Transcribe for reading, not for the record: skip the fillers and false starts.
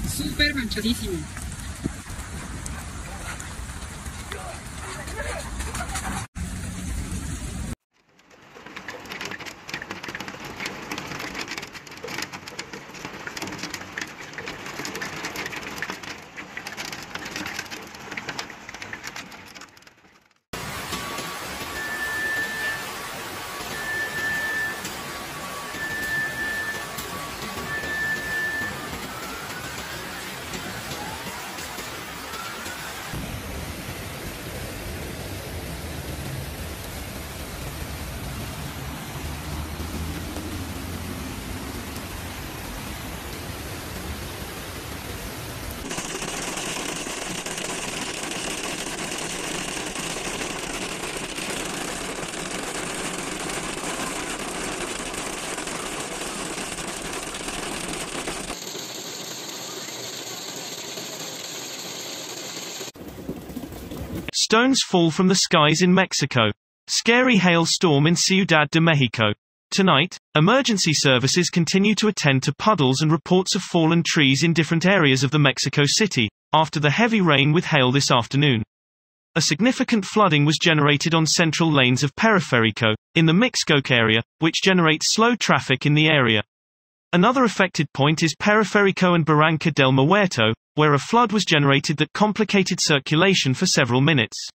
Súper manchadísimo. Stones fall from the skies in Mexico. Scary hailstorm in Ciudad de México. Tonight, emergency services continue to attend to puddles and reports of fallen trees in different areas of the Mexico City, after the heavy rain with hail this afternoon. A significant flooding was generated on central lanes of Periférico, in the Mixcoac area, which generates slow traffic in the area. Another affected point is Periférico and Barranca del Muerto, where a flood was generated that complicated circulation for several minutes.